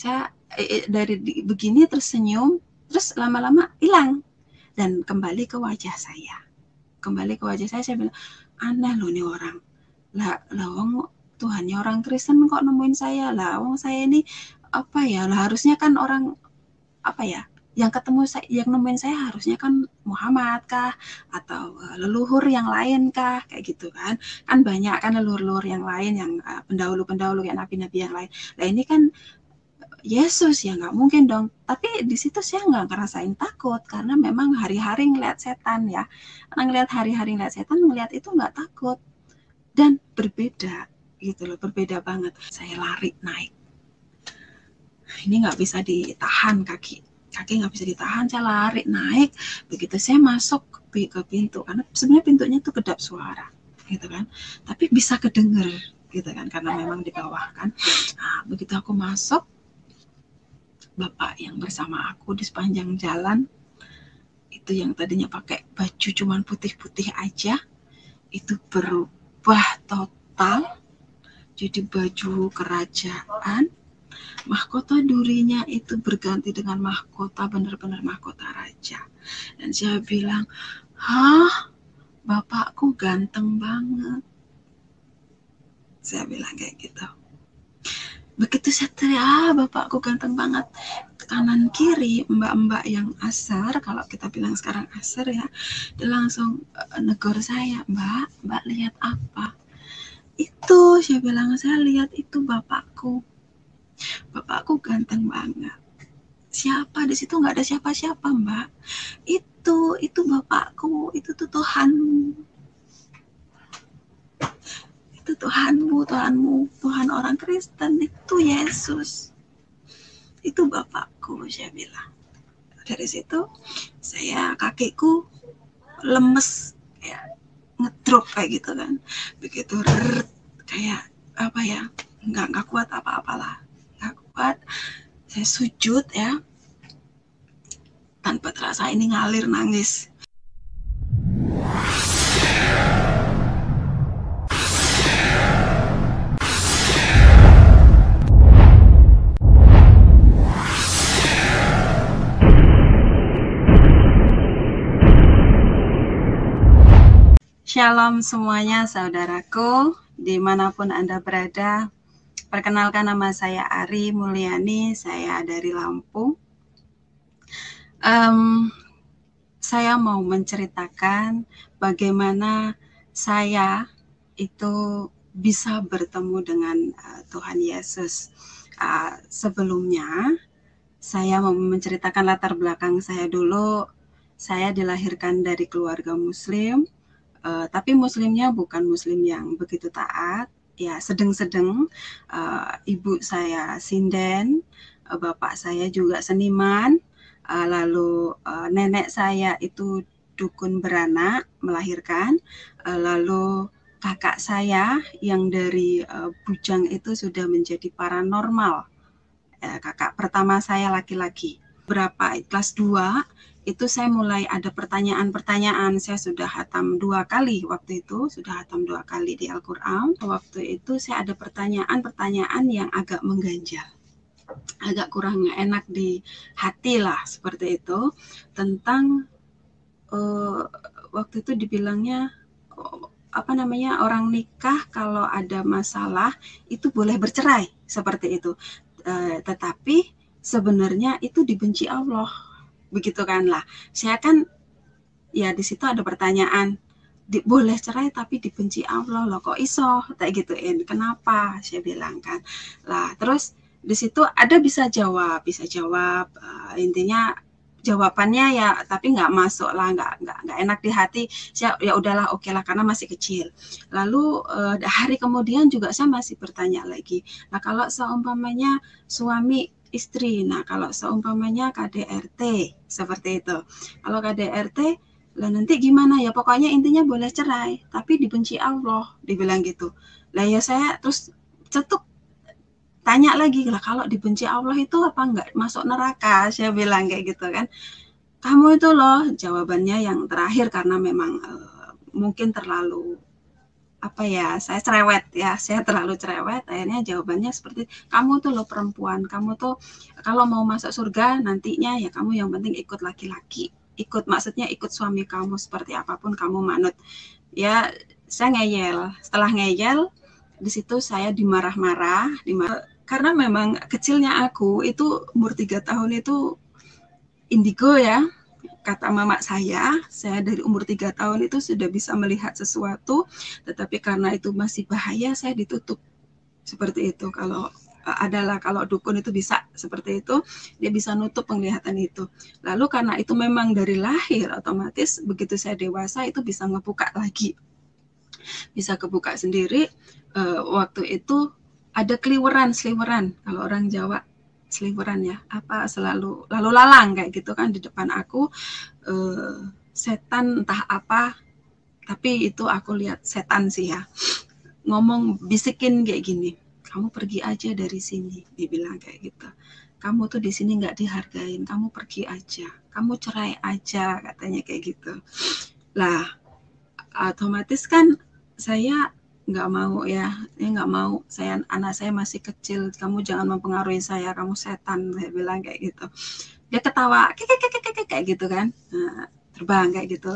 Saya dari begini terus senyum, terus lama-lama hilang dan kembali ke wajah saya. Saya bilang, aneh loh nih orang. Lah wong Tuhannya orang Kristen kok nemuin saya. Lah wong saya ini apa ya? Lah harusnya kan orang apa ya? Yang ketemu saya, yang nemuin saya harusnya kan Muhammad kah atau leluhur yang lain kah, kayak gitu kan. Kan banyak kan leluhur yang lain, yang pendahulu-pendahulu yang nabi-nabi yang lain. Lah ini kan Yesus ya, nggak mungkin dong. Tapi di situ saya nggak ngerasain takut karena memang hari-hari ngeliat setan ya. Karena ngeliat hari-hari ngeliat setan, ngeliat itu nggak takut dan berbeda gitu loh, berbeda banget. Saya lari naik. Ini nggak bisa ditahan kaki nggak bisa ditahan. Saya lari naik. Begitu saya masuk ke pintu, karena sebenarnya pintunya itu kedap suara gitu kan, tapi bisa kedenger gitu kan karena memang di bawah kan. Nah, begitu aku masuk, bapak yang bersama aku di sepanjang jalan itu yang tadinya pakai baju cuman putih-putih aja, itu berubah total jadi baju kerajaan. Mahkota durinya itu berganti dengan mahkota, benar-benar mahkota raja. Dan saya bilang, hah, bapakku ganteng banget. Saya bilang kayak gitu. Begitu saya teriak, bapakku ganteng banget. Kanan kiri mbak-mbak yang asar, kalau kita bilang sekarang asar ya, dia langsung negor saya, mbak lihat apa? Itu saya bilang, saya lihat itu bapakku ganteng banget. Siapa di situ? Nggak ada siapa-siapa, mbak. Itu bapakku, itu tuh Tuhanmu. Itu Tuhanmu, Tuhan orang Kristen, itu Yesus. Itu bapakku, saya bilang. Dari situ saya kakiku lemes, kayak ngedrop kayak gitu kan. Begitu kayak apa ya, nggak kuat apa-apalah, nggak kuat. Saya sujud ya, tanpa terasa ini ngalir nangis. Shalom semuanya saudaraku, dimanapun Anda berada. Perkenalkan, nama saya Ari Mulyani, saya dari Lampung. Saya mau menceritakan bagaimana saya itu bisa bertemu dengan Tuhan Yesus. Sebelumnya, saya mau menceritakan latar belakang saya dulu. Saya dilahirkan dari keluarga Muslim. Tapi muslimnya bukan muslim yang begitu taat, ya sedang-sedang. Ibu saya sinden, bapak saya juga seniman, lalu nenek saya itu dukun beranak melahirkan, lalu kakak saya yang dari bujang itu sudah menjadi paranormal. Kakak pertama saya laki-laki. Berapa kelas 2 itu saya mulai ada pertanyaan-pertanyaan. Saya sudah hatam 2 kali waktu itu, sudah hatam 2 kali di Al-Quran. Waktu itu saya ada pertanyaan-pertanyaan yang agak mengganjal, agak kurang enak di hati lah, seperti itu. Tentang waktu itu dibilangnya orang nikah kalau ada masalah itu boleh bercerai, seperti itu. Tetapi sebenarnya itu dibenci Allah, begitu kan lah. Saya kan ya di situ ada pertanyaan, boleh cerai tapi dibenci Allah loh, kok iso kayak gituin, kenapa, saya bilang kan lah. Terus di situ ada bisa jawab, intinya jawabannya ya, tapi nggak masuk lah, nggak enak di hati. Saya ya udahlah, oke lah, karena masih kecil. Lalu hari kemudian juga saya masih bertanya lagi, nah kalau seumpamanya suami istri, nah kalau seumpamanya KDRT seperti itu, kalau KDRT lah nanti gimana ya, pokoknya intinya boleh cerai tapi dibenci Allah, dibilang gitu. Lah ya saya terus cetuk tanya lagi, lah kalau dibenci Allah itu apa enggak masuk neraka, saya bilang kayak gitu kan. Kamu itu loh, jawabannya yang terakhir karena memang mungkin terlalu apa ya, saya cerewet ya, saya terlalu cerewet. Akhirnya jawabannya seperti, kamu tuh lo perempuan, kamu tuh kalau mau masuk surga nantinya ya kamu yang penting ikut laki-laki, maksudnya ikut suami kamu, seperti apapun kamu manut. Ya saya ngeyel. Setelah ngeyel, di situ saya dimarah-marah, karena memang kecilnya aku itu umur 3 tahun itu indigo ya. Kata mama saya dari umur 3 tahun itu sudah bisa melihat sesuatu, tetapi karena itu masih bahaya, saya ditutup. Seperti itu. Kalau dukun itu bisa seperti itu, dia bisa nutup penglihatan itu. Lalu karena itu memang dari lahir, otomatis begitu saya dewasa itu bisa ngebuka lagi. Bisa kebuka sendiri. Waktu itu ada sliweran, kalau orang Jawa sliweran ya, apa selalu lalu lalang kayak gitu kan di depan aku, setan entah apa, tapi itu aku lihat setan sih ya, ngomong bisikin kayak gini, kamu pergi aja dari sini, dibilang kayak gitu, kamu tuh di sini nggak dihargain, kamu pergi aja, kamu cerai aja, katanya kayak gitu. Lah otomatis kan saya nggak mau ya, nggak mau, anak saya masih kecil, kamu jangan mempengaruhi saya, kamu setan, saya bilang kayak gitu. Dia ketawa kayak gitu kan, terbang kayak gitu,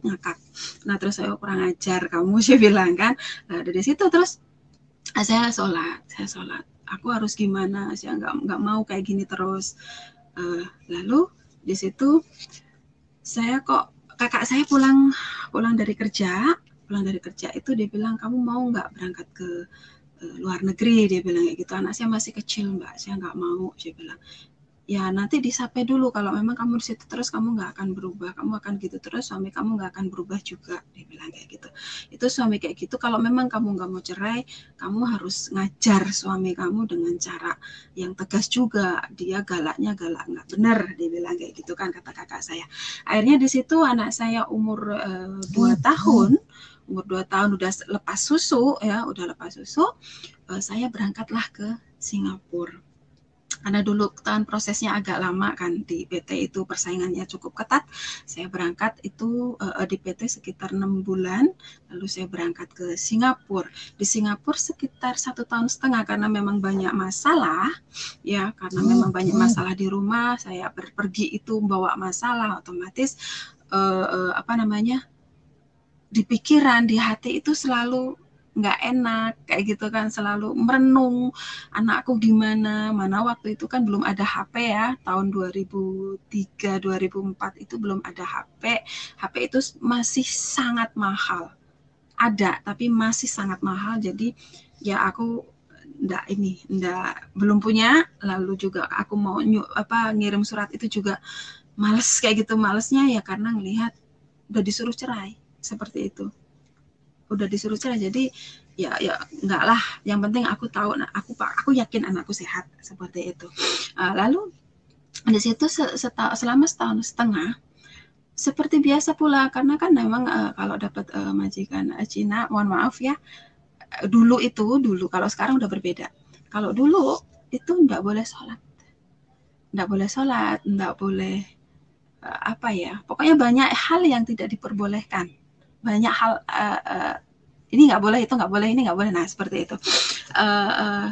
ngakak. Nah terus saya kurang ajar kamu, saya bilang kan. Nah dari situ terus saya sholat, aku harus gimana, saya nggak mau kayak gini terus. Lalu di situ saya kok, kakak saya pulang dari kerja itu dia bilang, kamu mau nggak berangkat ke luar negeri, dia bilang kayak gitu. Anak saya masih kecil mbak, saya nggak mau, saya bilang ya nanti disapai dulu, kalau memang kamu di situ terus kamu nggak akan berubah, kamu akan gitu terus, suami kamu nggak akan berubah juga, dia bilang kayak gitu. Itu suami kayak gitu, kalau memang kamu nggak mau cerai, kamu harus ngajar suami kamu dengan cara yang tegas juga, dia galaknya galak nggak benar, dia bilang kayak gitu kan, kata kakak saya. Akhirnya di situ anak saya umur 2 tahun, udah lepas susu ya, saya berangkatlah ke Singapura. Karena dulu tahun prosesnya agak lama kan, di PT itu persaingannya cukup ketat. Saya berangkat itu di PT sekitar 6 bulan, lalu saya berangkat ke Singapura. Di Singapura sekitar 1,5 tahun karena memang banyak masalah ya, karena memang banyak masalah di rumah. Saya pergi itu bawa masalah, otomatis di pikiran, di hati itu selalu nggak enak kayak gitu kan, selalu merenung anakku gimana, mana waktu itu kan belum ada HP ya, tahun 2003 2004 itu belum ada HP itu masih sangat mahal, ada tapi masih sangat mahal. Jadi ya aku belum punya, lalu juga aku mau ngirim surat itu juga males kayak gitu, malesnya ya karena ngelihat udah disuruh cerai seperti itu, udah disuruh cerai. Jadi ya enggak lah, yang penting aku tahu, aku yakin anakku sehat, seperti itu. Lalu di situ selama 1,5 tahun seperti biasa pula, karena kan memang kalau dapat majikan Cina, mohon maaf ya, dulu, kalau sekarang udah berbeda. Kalau dulu itu enggak boleh sholat, enggak boleh pokoknya banyak hal yang tidak diperbolehkan, banyak hal, ini nggak boleh, itu nggak boleh, ini nggak boleh. Nah seperti itu.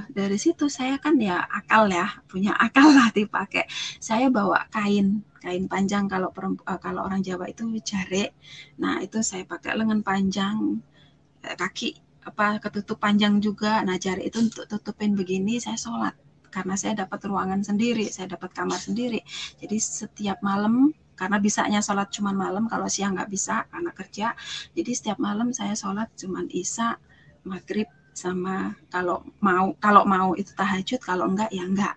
Dari situ saya kan ya akal ya, punya akal lah dipakai. Saya bawa kain panjang, kalau orang Jawa itu jare. Nah itu saya pakai lengan panjang, kaki ketutup panjang juga. Nah jare itu untuk tutupin begini, saya sholat. Karena saya dapat ruangan sendiri, saya dapat kamar sendiri. Jadi setiap malam, karena bisanya sholat cuma malam, kalau siang nggak bisa karena kerja. Jadi setiap malam saya sholat cuma isya, maghrib, sama kalau mau itu tahajud, kalau enggak ya enggak.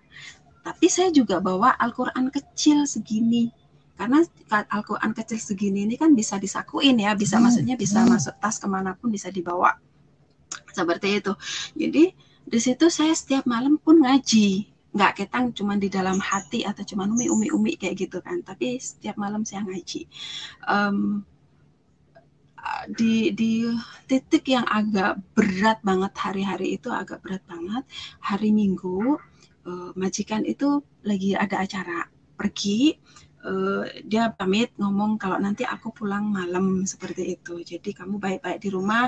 Tapi saya juga bawa Al-Quran kecil segini, karena Al-Quran kecil segini ini kan bisa disakuin ya, maksudnya bisa masuk tas kemanapun, bisa dibawa seperti itu. Jadi di situ saya setiap malam pun ngaji, nggak ketang cuma di dalam hati atau cuma umi kayak gitu kan, tapi setiap malam saya ngaji. Di titik yang agak berat banget, hari-hari itu agak berat banget, hari Minggu, majikan itu lagi ada acara, pergi, dia pamit ngomong kalau nanti aku pulang malam seperti itu. Jadi kamu baik-baik di rumah,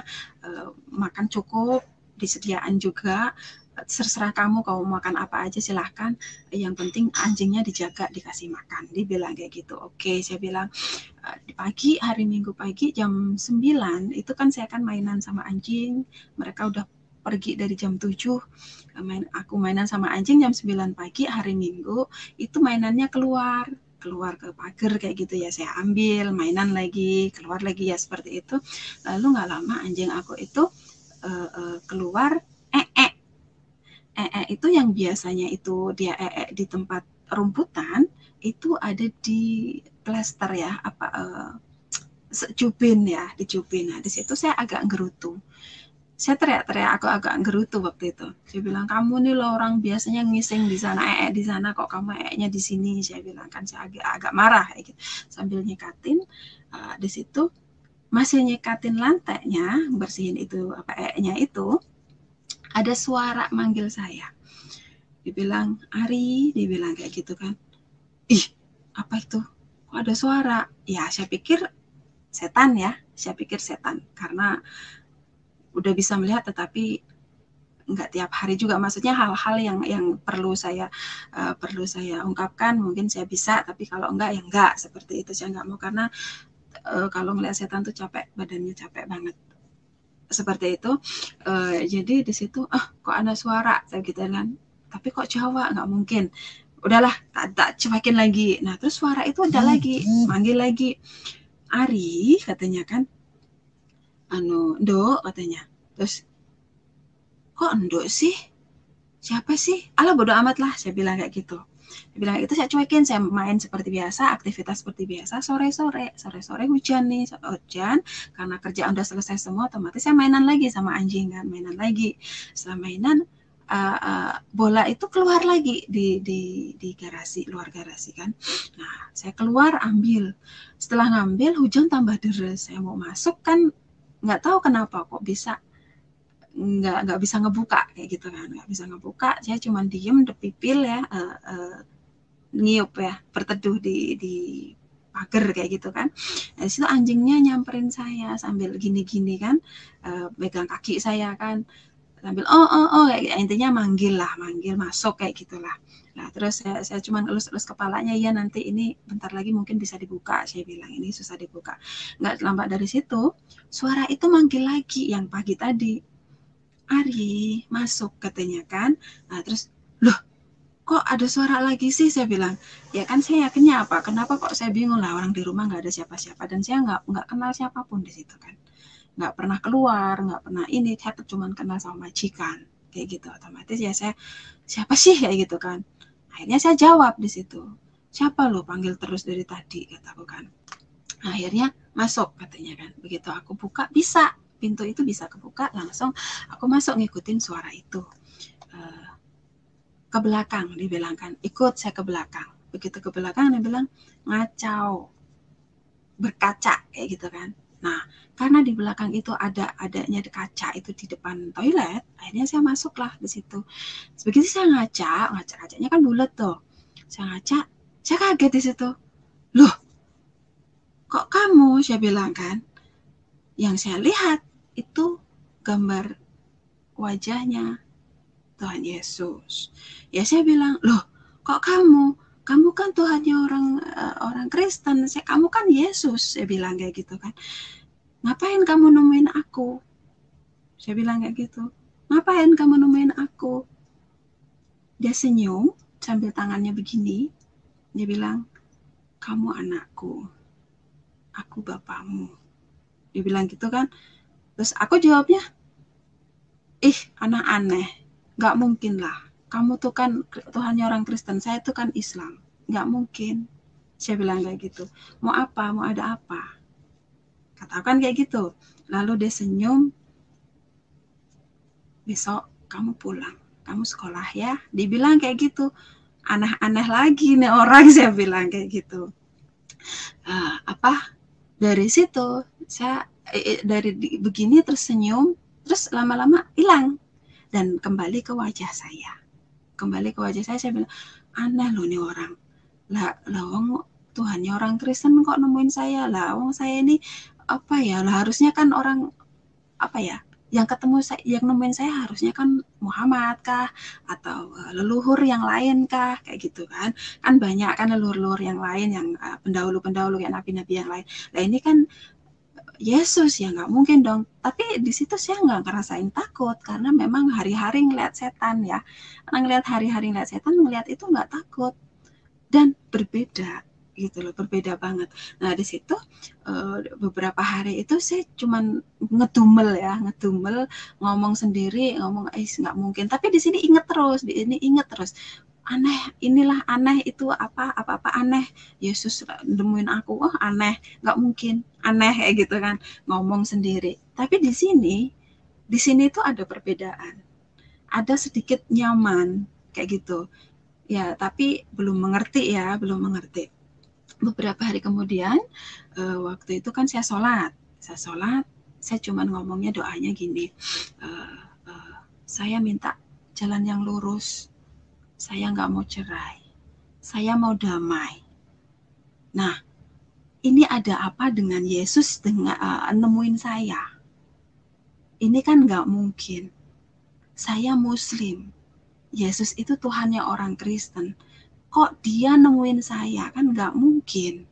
makan cukup, disediakan juga, terserah kamu makan apa aja silahkan, yang penting anjingnya dijaga, dikasih makan. Dia bilang kayak gitu. Oke, saya bilang di pagi, hari Minggu pagi jam 9 itu kan saya kan mainan sama anjing, mereka udah pergi dari jam 7, aku mainan sama anjing jam 9 pagi hari Minggu, itu mainannya keluar ke pagar kayak gitu ya, saya ambil mainan lagi, keluar lagi ya seperti itu. Lalu nggak lama anjing aku itu keluar itu yang biasanya itu dia di tempat rumputan itu ada di plester ya, cubin ya, di cubin. Nah di situ saya agak gerutu, saya teriak-teriak, aku agak gerutu waktu itu. Saya bilang, kamu nih loh orang biasanya ngising di sana, di sana, kok kamu di sini. Saya bilang kan, saya agak marah kayak gitu. Sambil nyekatin di situ, masih nyekatin lantainya, bersihin itu itu, ada suara manggil saya. Dibilang, Ari, dibilang kayak gitu kan. Ih, apa itu? Kok ada suara? Ya, saya pikir setan ya. Saya pikir setan karena udah bisa melihat, tetapi nggak tiap hari juga, maksudnya hal-hal yang perlu saya ungkapkan mungkin saya bisa, tapi kalau enggak ya enggak, seperti itu. Saya nggak mau karena kalau ngeliat setan tuh capek, badannya capek banget seperti itu. Jadi di situ kok ada suara saya gitu kan, tapi kok Jawa, nggak mungkin, udahlah tak cuekin lagi. Nah terus suara itu ada lagi, manggil lagi, Ari katanya kan, Dok katanya. Terus kok Endok sih, siapa sih, alah bodo amat lah, saya bilang kayak gitu. Saya bilang itu, saya cuekin, saya main seperti biasa, aktivitas seperti biasa. Sore hujan nih, hujan karena kerjaan udah selesai semua, otomatis saya mainan lagi sama anjing kan, mainan lagi. Setelah mainan bola itu keluar lagi di garasi, luar garasi kan. Nah saya keluar ambil, setelah ngambil hujan tambah deras, saya mau masuk kan nggak tahu kenapa kok bisa nggak bisa ngebuka kayak gitu kan, nggak bisa ngebuka. Saya cuma diem depipil ya, niup ya, berteduh di pagar kayak gitu kan. Nah, situ anjingnya nyamperin saya sambil gini-gini kan, pegang kaki saya kan, sambil kayak intinya manggil masuk kayak gitulah. Nah terus saya cuma elus-elus kepalanya, ya nanti ini bentar lagi mungkin bisa dibuka, saya bilang ini susah dibuka. Nggak lambat dari situ suara itu manggil lagi yang pagi tadi, Ari masuk katanya kan. Nah terus, loh kok ada suara lagi sih, saya bilang. Ya kan saya yakinnya apa, kenapa kok saya bingung lah, orang di rumah nggak ada siapa-siapa dan saya nggak kenal siapapun di situ kan, nggak pernah keluar, nggak pernah ini, saya cuma kenal sama majikan kayak gitu. Otomatis ya saya, siapa sih kayak gitu kan. Akhirnya saya jawab di situ, siapa lo panggil terus dari tadi, kataku kan. Akhirnya masuk katanya kan. Begitu aku buka, bisa, pintu itu bisa kebuka, langsung aku masuk ngikutin suara itu. Ke belakang, dibilangkan ikut saya ke belakang. Begitu ke belakang dia bilang ngacau, berkaca kayak gitu kan. Nah karena di belakang itu adanya kaca itu di depan toilet, akhirnya saya masuklah di situ. Begitu saya ngaca kacanya kan bulat tuh, saya ngaca, saya kaget di situ. Loh kok kamu, saya bilang kan. Yang saya lihat itu gambar wajahnya Tuhan Yesus. Ya saya bilang, loh kok kamu kan Tuhannya orang Kristen, kamu kan Yesus, saya bilang kayak gitu kan. Ngapain kamu nemuin aku, saya bilang kayak gitu. Ngapain kamu nemuin aku? Dia senyum sambil tangannya begini, dia bilang, kamu anakku, aku bapakmu, dia bilang gitu kan. Terus aku jawabnya, anak aneh, gak mungkin lah, kamu tuh kan Tuhannya orang Kristen, saya tuh kan Islam, gak mungkin, saya bilang kayak gitu. Mau apa, mau ada apa, katakan kayak gitu. Lalu dia senyum, besok kamu pulang, kamu sekolah ya, dibilang kayak gitu. Aneh-aneh lagi nih orang, saya bilang kayak gitu. Dari situ saya dari begini tersenyum, terus lama-lama hilang dan kembali ke wajah saya. Saya bilang, aneh loh nih orang. Lah wong Tuhannya orang Kristen kok nemuin saya lah, wong saya ini apa ya lah, harusnya kan orang apa ya, yang ketemu saya, yang nemuin saya harusnya kan Muhammad kah, atau leluhur yang lain kah, kayak gitu kan. Kan banyak kan leluhur yang lain, yang pendahulu-pendahulu kayak nabi-nabi yang lain. Nah ini kan Yesus, ya nggak mungkin dong. Tapi di situ saya nggak ngerasain takut, karena memang hari-hari ngeliat setan ya. Karena ngeliat hari-hari ngeliat setan, ngeliat itu nggak takut. Dan berbeda gitu loh, berbeda banget. Nah di situ beberapa hari itu saya cuman ngedumel ngomong sendiri, ngomong nggak mungkin. Tapi di sini inget terus, di ini inget terus, aneh, inilah aneh, itu apa aneh, Yesus nemuin aku, oh aneh, nggak mungkin, aneh kayak gitu kan, ngomong sendiri. Tapi di sini tuh ada perbedaan, ada sedikit nyaman kayak gitu ya, tapi belum mengerti ya, belum mengerti. Beberapa hari kemudian waktu itu kan saya sholat, saya cuma ngomongnya, doanya gini, saya minta jalan yang lurus, saya nggak mau cerai, saya mau damai. Nah ini ada apa dengan Yesus dengan nemuin saya? Ini kan nggak mungkin, saya Muslim, Yesus itu Tuhannya orang Kristen, kok dia nemuin saya, kan nggak mungkin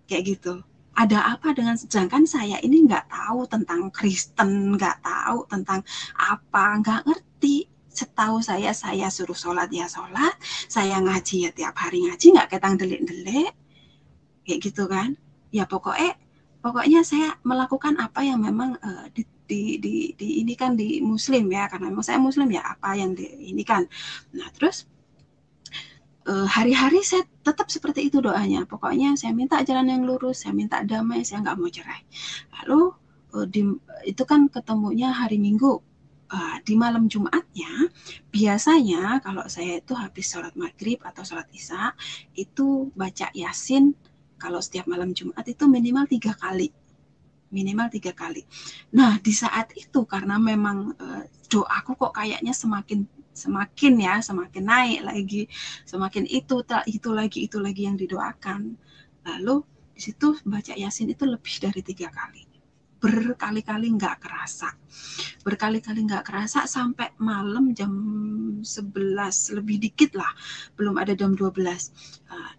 kayak gitu. Ada apa dengan, sedangkan saya ini nggak tahu tentang Kristen, nggak tahu tentang apa, nggak ngerti. Setahu saya suruh sholat ya sholat, saya ngaji ya tiap hari ngaji, nggak ketang delik-delik kayak gitu kan. Ya pokoknya saya melakukan apa yang memang di ini kan di Muslim ya, karena memang saya Muslim ya, apa yang di ini kan. Nah terus hari-hari saya tetap seperti itu doanya. Pokoknya saya minta jalan yang lurus, saya minta damai, saya nggak mau cerai. Lalu itu kan ketemunya hari Minggu. Di malam Jumatnya, biasanya kalau saya itu habis sholat maghrib atau sholat isya, itu baca Yasin, kalau setiap malam Jumat itu minimal 3 kali. Nah di saat itu, karena memang doaku kok kayaknya semakin naik lagi, semakin itu lagi yang didoakan. Lalu di situ baca Yasin itu lebih dari 3 kali, berkali-kali nggak kerasa, sampai malam jam 11 lebih dikit lah, belum ada jam 12.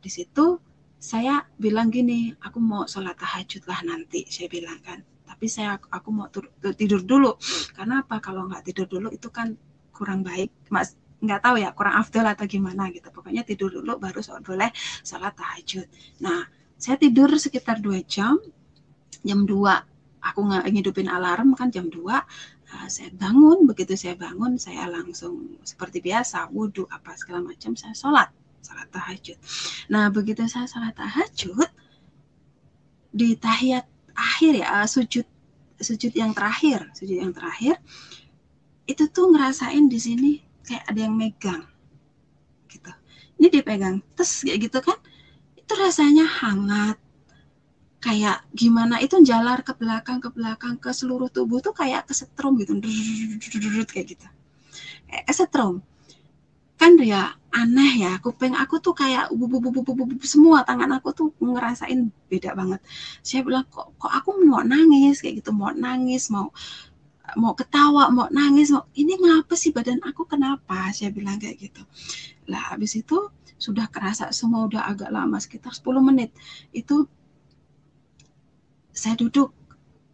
Di situ saya bilang gini, aku mau sholat tahajud lah nanti, saya bilang kan, tapi aku mau tidur dulu. Karena apa, kalau nggak tidur dulu itu kan kurang baik, Mas, nggak tahu ya, kurang afdal atau gimana gitu. Pokoknya tidur dulu baru boleh sholat tahajud. Nah saya tidur sekitar 2 jam, jam 2 aku ngidupin alarm kan, jam 2 saya bangun. Begitu saya bangun, saya langsung seperti biasa wudhu apa segala macam, saya sholat tahajud. Nah begitu saya sholat tahajud, di tahiyat akhir ya, sujud yang terakhir itu tuh ngerasain di sini kayak ada yang megang gitu. Ini dipegang terus kayak gitu kan, itu rasanya hangat, kayak gimana itu, jalar ke belakang ke seluruh tubuh tuh kayak kesetrum gitu, kayak gitu, kayak kesetrum kan ya. Aneh ya, kuping aku tuh kayak semua, tangan aku tuh ngerasain beda banget. Saya bilang kok aku mau nangis kayak gitu, mau ketawa, mau nangis, ini ngapa sih, badan aku kenapa, saya bilang kayak gitu. Lah habis itu sudah kerasa semua, udah agak lama sekitar 10 menit itu saya duduk,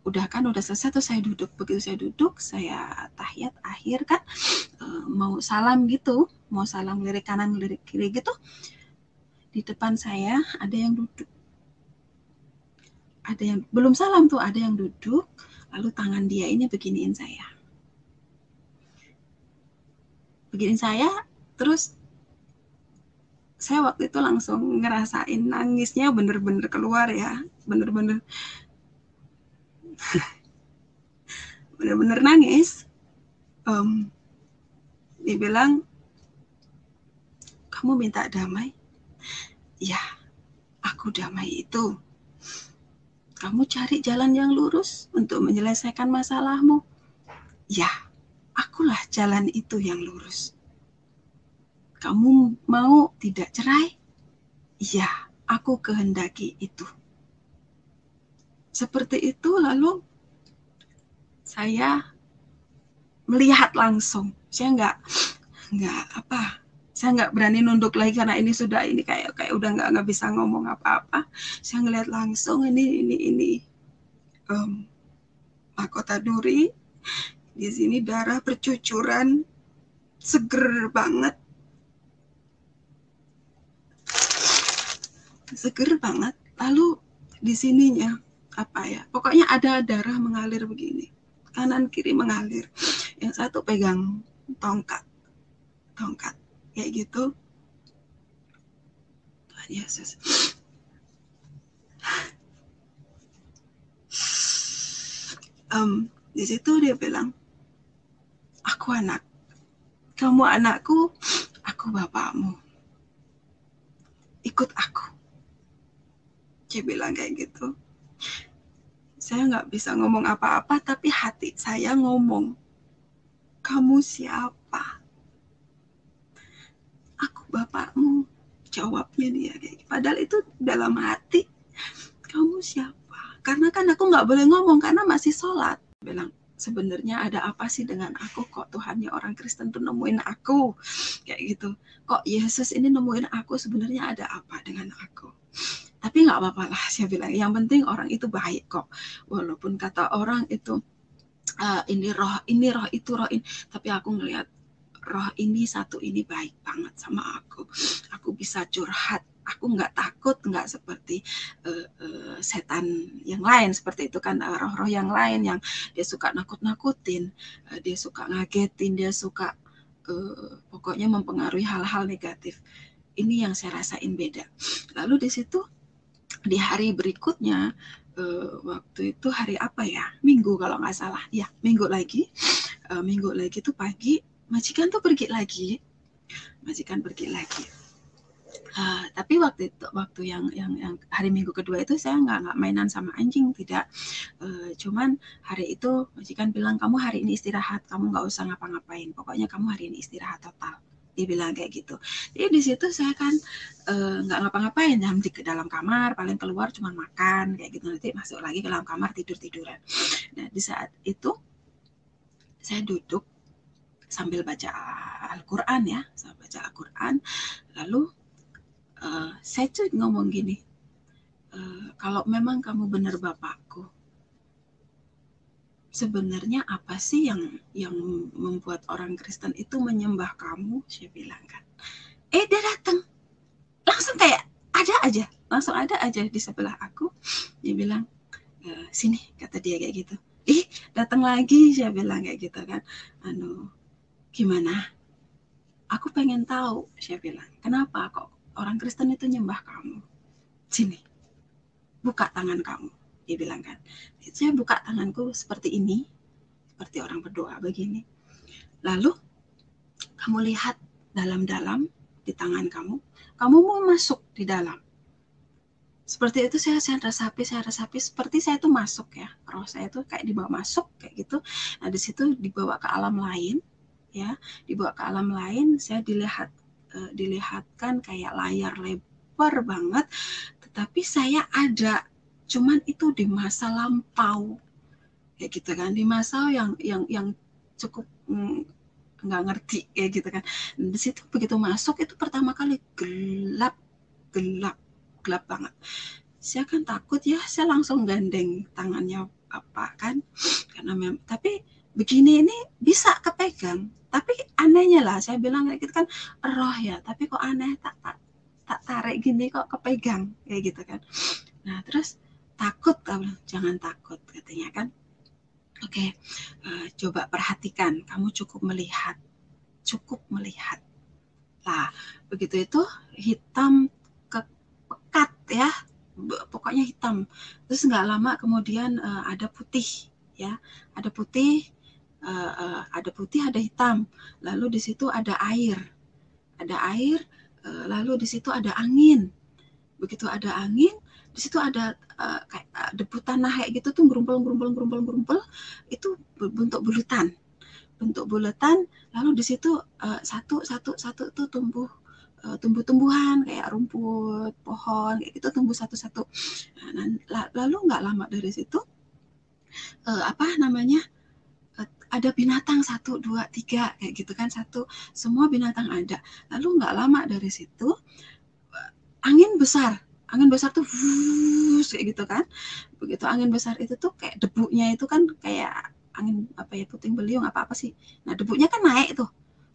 udah selesai tuh saya duduk. Begitu saya duduk, saya tahiyat akhir kan, mau salam lirik kanan lirik kiri gitu, di depan saya ada yang duduk, ada yang belum salam tuh, ada yang duduk, lalu tangan dia ini beginiin saya, terus saya waktu itu langsung ngerasain nangisnya bener-bener keluar ya, bener-bener nangis. Dibilang, kamu minta damai? Ya, aku damai itu. Kamu cari jalan yang lurus untuk menyelesaikan masalahmu? Ya, akulah jalan itu yang lurus. Kamu mau tidak cerai? Iya, aku kehendaki itu. Seperti itu, lalu saya melihat langsung. Saya nggak berani nunduk lagi karena ini kayak udah nggak bisa ngomong apa-apa. Saya ngelihat langsung ini mahkota duri. Di sini darah bercucuran, seger banget. Lalu di sininya pokoknya ada darah mengalir begini, kanan kiri mengalir. Yang satu pegang tongkat kayak gitu. Tuhan Yesus. Di situ dia bilang, aku anak, kamu anakku, aku bapakmu, ikut aku. Dia bilang kayak gitu. Saya nggak bisa ngomong apa-apa, tapi hati saya ngomong, kamu siapa? Aku bapakmu. Jawabnya dia kayak gitu. Padahal itu dalam hati, kamu siapa? Karena kan aku nggak boleh ngomong karena masih sholat. Bilang, sebenarnya ada apa sih dengan aku, kok Tuhannya orang Kristen tuh nemuin aku kayak gitu, kok Yesus ini nemuin aku, sebenarnya ada apa dengan aku. Tapi nggak apa-apa lah, saya bilang, yang penting orang itu baik kok, walaupun kata orang itu ini roh itu roh ini, tapi aku ngelihat roh ini satu ini baik banget sama aku bisa curhat, aku nggak takut, nggak seperti setan yang lain seperti itu kan, roh-roh yang lain yang dia suka nakut-nakutin, dia suka ngagetin, dia suka pokoknya mempengaruhi hal-hal negatif. Ini yang saya rasain beda. Lalu di situ di hari berikutnya, waktu itu hari apa ya, Minggu kalau nggak salah ya, Minggu lagi tuh pagi majikan tuh pergi lagi. Tapi waktu yang hari Minggu kedua itu saya nggak mainan sama anjing, tidak. Cuman hari itu majikan bilang, kamu hari ini istirahat, kamu nggak usah ngapa-ngapain, pokoknya kamu hari ini istirahat total. Dia bilang kayak gitu. Jadi di situ saya kan nggak ngapa-ngapain, di dalam kamar, paling keluar cuma makan kayak gitu, nanti masuk lagi ke dalam kamar tiduran. Nah di saat itu saya duduk sambil baca Al-Quran ya, lalu saya tuh ngomong gini, kalau memang kamu benar Bapakku, sebenarnya apa sih yang membuat orang Kristen itu menyembah kamu? Saya bilang kan. Dia datang, langsung kayak langsung ada aja di sebelah aku. Dia bilang, sini, kata dia kayak gitu. Datang lagi, saya bilang kayak gitu kan. Gimana? Aku pengen tahu, saya bilang, kenapa kok orang Kristen itu nyembah kamu? Sini, buka tangan kamu. Dia bilang kan. Saya buka tanganku seperti ini, seperti orang berdoa begini. Lalu kamu lihat dalam-dalam di tangan kamu mau masuk di dalam. Seperti itu saya resapi seperti saya itu masuk ya, roh saya itu kayak dibawa masuk kayak gitu. Nah di situ dibawa ke alam lain ya, saya dilihatkan kayak layar lebar banget, tetapi saya ada, cuman itu di masa lampau kayak gitu kan, di masa yang cukup nggak ngerti kayak gitu kan. Di situ begitu masuk itu pertama kali gelap banget. Saya kan takut ya, saya langsung gandeng tangannya apa kan, karena tapi begini ini bisa kepegang. Tapi anehnya lah, saya bilang kayak gitu kan, roh ya, tapi kok aneh, tak tarik gini kok kepegang kayak gitu kan. Nah terus takut, jangan takut katanya kan. Oke, coba perhatikan, kamu cukup melihat. Lah, begitu itu hitam pekat ya, pokoknya hitam. Terus nggak lama kemudian ada putih ya, ada putih, ada hitam. Lalu di situ ada air, lalu di situ ada angin. Begitu ada angin, di situ ada kayak debu tanah kayak gitu tuh, gerumpul, itu bentuk bulatan. Lalu di situ satu tuh tumbuh tumbuh-tumbuhan kayak rumput, pohon kayak gitu tumbuh satu-satu. Lalu nggak lama dari situ ada binatang 1, 2, 3 kayak gitu kan, semua binatang ada. Lalu nggak lama dari situ angin besar tuh kayak gitu kan. Begitu angin besar itu tuh kayak debunya itu kan kayak angin puting beliung apa sih. Nah debunya kan naik tuh.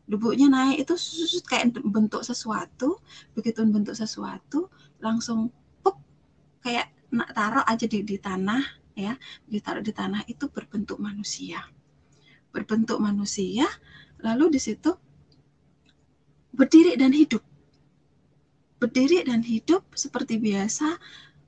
Debunya naik itu kayak bentuk sesuatu. Begitu bentuk sesuatu langsung pup, kayak taruh aja di tanah ya. Ditaruh di tanah itu berbentuk manusia. Lalu di situ berdiri dan seperti biasa.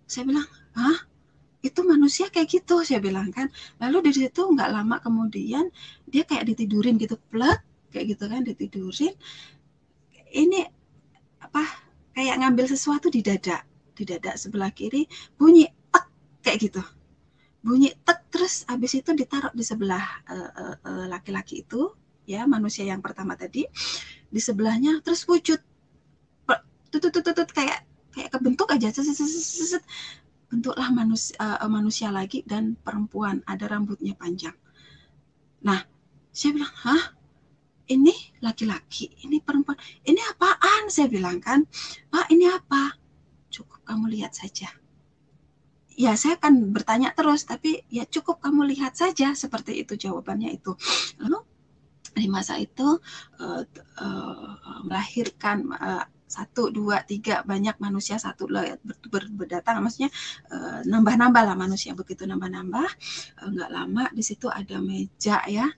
Saya bilang, hah? Itu manusia kayak gitu, saya bilang kan. Lalu dari situ nggak lama kemudian dia kayak ditidurin gitu, plek kayak gitu kan, ditidurin. Ini kayak ngambil sesuatu di dada sebelah kiri, bunyi tek kayak gitu, bunyi tek. Terus habis itu ditaruh di sebelah laki-laki itu ya, manusia yang pertama tadi, di sebelahnya. Terus wujud tutut kayak kebentuk aja, bentuklah manusia lagi dan perempuan, ada rambutnya panjang. Nah saya bilang, hah, ini laki-laki, ini perempuan, ini apaan? Saya bilang kan, Pak ini apa? Cukup kamu lihat saja. Ya saya akan bertanya terus, tapi ya cukup kamu lihat saja, seperti itu jawabannya itu. Lalu di masa itu melahirkan 1, 2, 3 banyak manusia, satu berdatang, maksudnya nambah-nambah lah manusia. Begitu nambah-nambah, nggak lama di situ ada meja ya,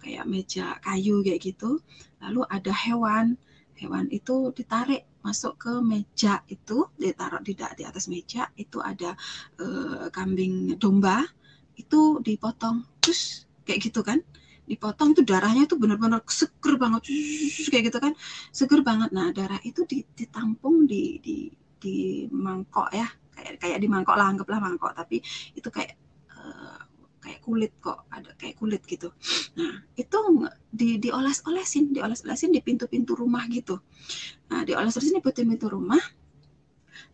kayak meja kayu kayak gitu. Lalu ada hewan itu ditarik masuk ke meja itu, ditaruh di atas meja itu. Ada kambing domba itu dipotong, terus kayak gitu kan, dipotong itu darahnya itu benar-benar seger banget kayak gitu kan, seger banget. Nah darah itu ditampung di mangkok ya, kayak di mangkok lah, anggaplah mangkok, tapi itu kayak kulit kok, ada kayak kulit gitu. Nah itu dioles-olesin di pintu-pintu rumah gitu. Nah dioles-olesin di pintu-pintu rumah.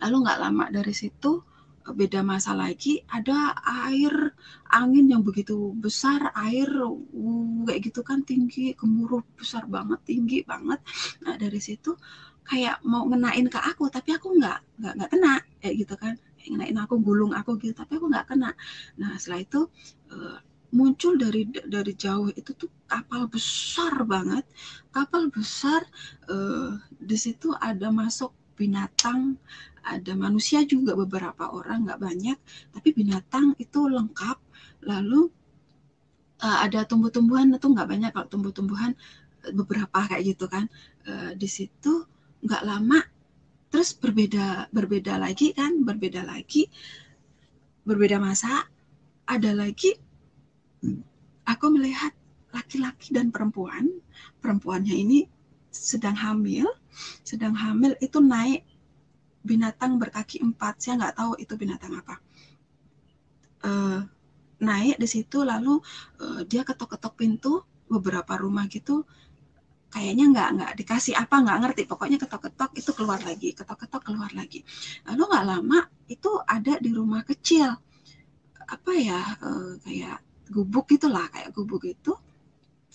Lalu nggak lama dari situ beda masa lagi, ada angin yang begitu besar, air kayak gitu kan, tinggi, gemuruh besar banget, tinggi banget. Nah dari situ kayak mau ngenain ke aku, tapi aku nggak kena kayak gitu kan, ngenain aku, gulung aku gitu, tapi aku nggak kena. Nah setelah itu muncul dari jauh itu tuh kapal besar banget, kapal besar. Di situ ada masuk binatang, ada manusia juga beberapa orang, nggak banyak, tapi binatang itu lengkap. Lalu ada tumbuh-tumbuhan itu nggak banyak, kalau tumbuh-tumbuhan beberapa kayak gitu kan. Di situ nggak lama terus berbeda lagi kan, berbeda masa. Ada lagi aku melihat laki-laki dan perempuannya ini sedang hamil itu naik binatang berkaki 4, saya nggak tahu itu binatang apa. Naik di situ, lalu dia ketok-ketok pintu beberapa rumah gitu, kayaknya nggak dikasih apa, nggak ngerti, pokoknya ketok-ketok itu keluar lagi, ketok-ketok keluar lagi. Lalu nggak lama itu ada di rumah kecil, kayak gubuk gitulah, kayak gubuk itu.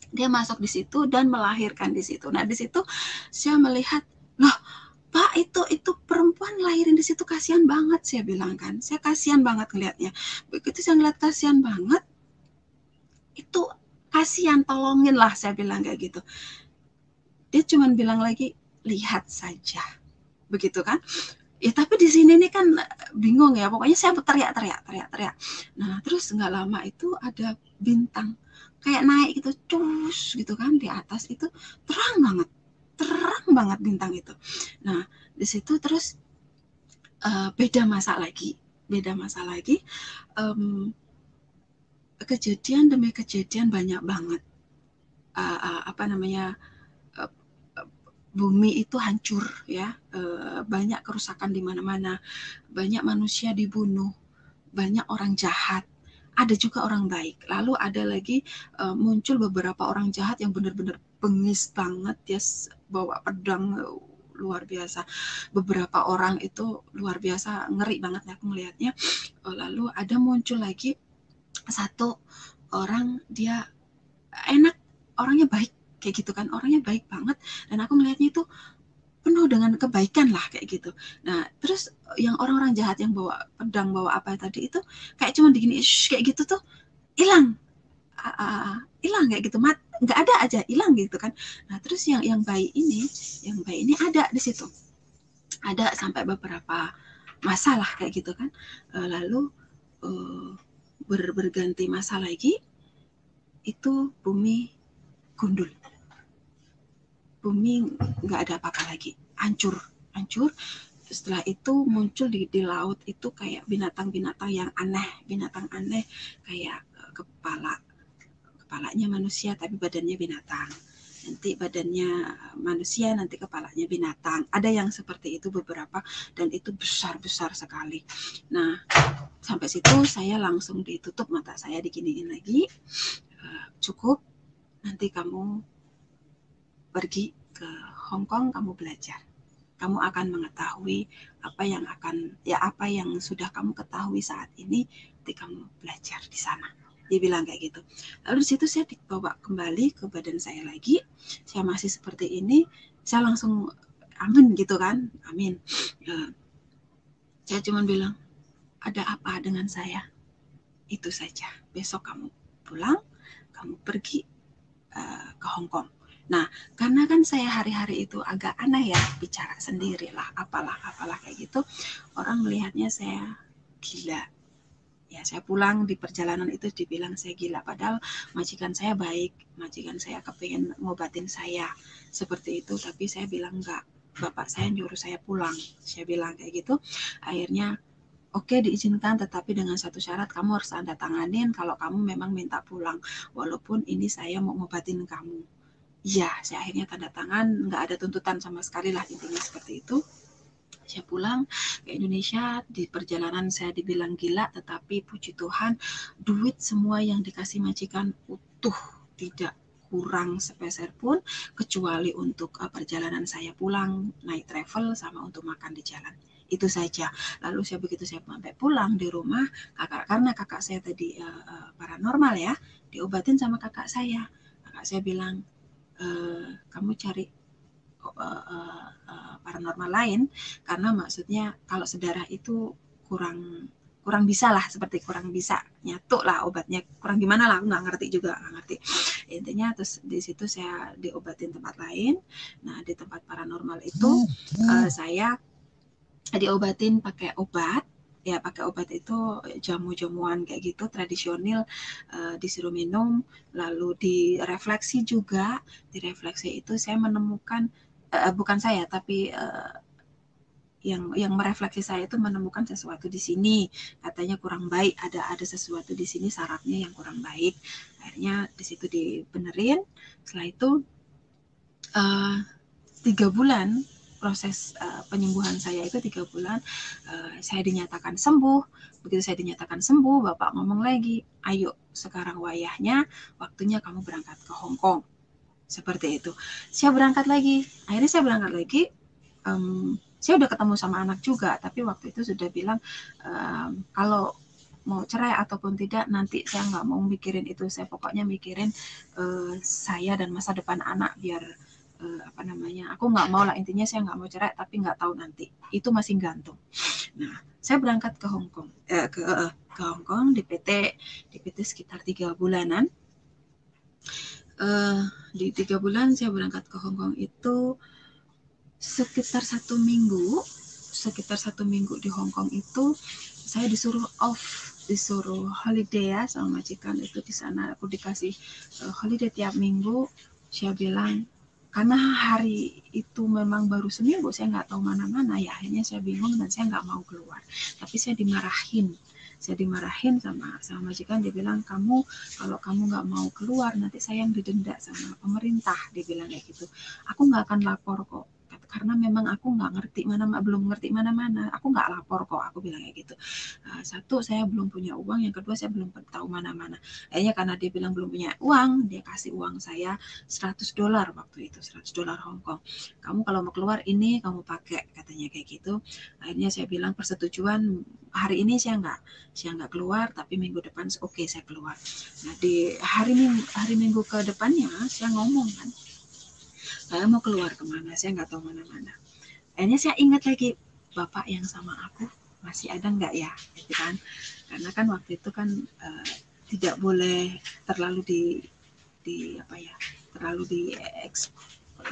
Dia masuk di situ dan melahirkan di situ. Nah di situ saya melihat, loh Pak, itu perempuan lahirin di situ, kasihan banget, saya bilang kan. Saya kasihan banget ngelihatnya. Begitu saya ngeliat kasihan banget, itu kasihan, tolongin lah, saya bilang kayak gitu. Dia cuma bilang lagi, lihat saja. Begitu kan. Ya tapi di sini nih kan bingung ya. Pokoknya saya teriak. Nah, terus nggak lama itu ada bintang kayak naik gitu, cus gitu kan, di atas itu terang banget bintang itu. Nah, di situ terus beda masa lagi, kejadian demi kejadian banyak banget. Bumi itu hancur ya, banyak kerusakan di mana-mana, banyak manusia dibunuh, banyak orang jahat, ada juga orang baik. Lalu ada lagi muncul beberapa orang jahat yang benar-benar bengis banget, dia bawa pedang luar biasa. Beberapa orang itu luar biasa, ngeri banget aku melihatnya. Lalu ada muncul lagi satu orang, dia enak, orangnya baik kayak gitu kan, orangnya baik banget, dan aku melihatnya itu penuh dengan kebaikan lah kayak gitu. Nah terus yang orang-orang jahat yang bawa pedang, bawa apa tadi itu, kayak cuma digini kayak gitu tuh hilang, hilang kayak gitu, nggak ada aja, hilang gitu kan. Nah terus yang baik ini ada di situ, ada sampai beberapa masalah kayak gitu kan. Lalu berganti masa lagi, itu bumi gundul, bumi nggak ada apa-apa lagi, hancur. Setelah itu muncul di laut itu kayak binatang-binatang yang aneh, binatang aneh, kayak kepalanya manusia tapi badannya binatang, nanti badannya manusia, nanti kepalanya binatang. Ada yang seperti itu beberapa, dan itu besar-besar sekali. Nah sampai situ saya langsung ditutup mata saya, diginiin lagi, cukup, nanti kamu pergi ke Hong Kong, kamu belajar, kamu akan mengetahui apa yang sudah kamu ketahui saat ini, nanti kamu belajar di sana. Dia bilang kayak gitu. Lalu di situ saya dibawa kembali ke badan saya lagi, saya masih seperti ini, saya langsung amin gitu kan, amin. Saya cuma bilang, ada apa dengan saya? Itu saja. Besok kamu pulang, kamu pergi ke Hong Kong. Nah, karena kan saya hari-hari itu agak aneh ya, bicara sendiri lah, apalah kayak gitu, orang melihatnya saya gila. Ya, saya pulang di perjalanan itu dibilang saya gila, padahal majikan saya baik, majikan saya kepengen ngobatin saya seperti itu, tapi saya bilang enggak, bapak saya nyuruh saya pulang, saya bilang kayak gitu. Akhirnya oke, diizinkan, tetapi dengan satu syarat, kamu harus tanda tanganin kalau kamu memang minta pulang, walaupun ini saya mau ngobatin kamu. Iya, saya akhirnya tanda tangan, nggak ada tuntutan sama sekali lah, intinya seperti itu. Saya pulang ke Indonesia, di perjalanan saya dibilang gila, tetapi puji Tuhan, duit semua yang dikasih majikan utuh, tidak kurang sepeser pun, kecuali untuk perjalanan saya pulang, naik travel, sama untuk makan di jalan. Itu saja. Lalu begitu saya sampai pulang di rumah, karena kakak saya tadi paranormal ya, diobatin sama kakak saya. Kakak saya bilang, kamu cari paranormal lain, karena maksudnya kalau sedarah itu kurang bisa lah, seperti kurang bisa nyatu lah obatnya, kurang gimana lah, aku nggak ngerti juga, nggak ngerti intinya. Terus di situ saya diobatin tempat lain. Nah di tempat paranormal itu saya diobatin pakai obat, ya pakai obat itu jamu-jamuan kayak gitu tradisional, disuruh minum. Lalu direfleksi juga, direfleksi itu saya menemukan, bukan saya tapi yang merefleksi saya itu menemukan sesuatu di sini, katanya kurang baik, ada sesuatu di sini sarafnya yang kurang baik. Akhirnya di situ dibenerin. Setelah itu 3 bulan proses penyembuhan saya itu 3 bulan, saya dinyatakan sembuh. Begitu saya dinyatakan sembuh, bapak ngomong lagi, ayo sekarang waktunya kamu berangkat ke Hong Kong. Seperti itu. Saya berangkat lagi. Akhirnya saya berangkat lagi. Saya udah ketemu sama anak juga, tapi waktu itu sudah bilang, kalau mau cerai ataupun tidak, nanti saya nggak mau mikirin itu. Saya pokoknya mikirin saya dan masa depan anak, biar aku nggak mau lah, intinya saya nggak mau cerai, tapi nggak tahu nanti, itu masih gantung. Nah saya berangkat ke Hong Kong, ke Hong Kong di PT sekitar 3 bulanan. Di 3 bulan saya berangkat ke Hong Kong itu sekitar 1 minggu di Hong Kong itu saya disuruh holiday ya sama majikan itu. Di sana aku dikasih holiday tiap minggu. Saya bilang, karena hari itu memang baru seminggu, saya nggak tahu mana-mana ya, akhirnya saya bingung dan saya nggak mau keluar. Tapi saya dimarahin sama majikan. Dia bilang, kalau kamu nggak mau keluar, nanti saya yang didenda sama pemerintah. Dia bilang kayak gitu. Aku nggak akan lapor kok, karena memang aku nggak ngerti belum ngerti mana-mana, aku nggak lapor kok, aku bilang kayak gitu. Satu, saya belum punya uang, yang kedua saya belum tahu mana-mana. Akhirnya karena dia bilang belum punya uang, dia kasih uang saya $100 waktu itu, $100 Hong Kong. Kamu kalau mau keluar ini kamu pakai, katanya kayak gitu. Akhirnya saya bilang persetujuan, hari ini saya nggak keluar, tapi minggu depan oke saya keluar. Nah di hari minggu ke depannya saya ngomong kan, saya mau keluar kemana, saya nggak tahu mana-mana. Akhirnya saya ingat lagi, bapak yang sama aku masih ada nggak ya, gitu kan? Karena kan waktu itu kan tidak boleh terlalu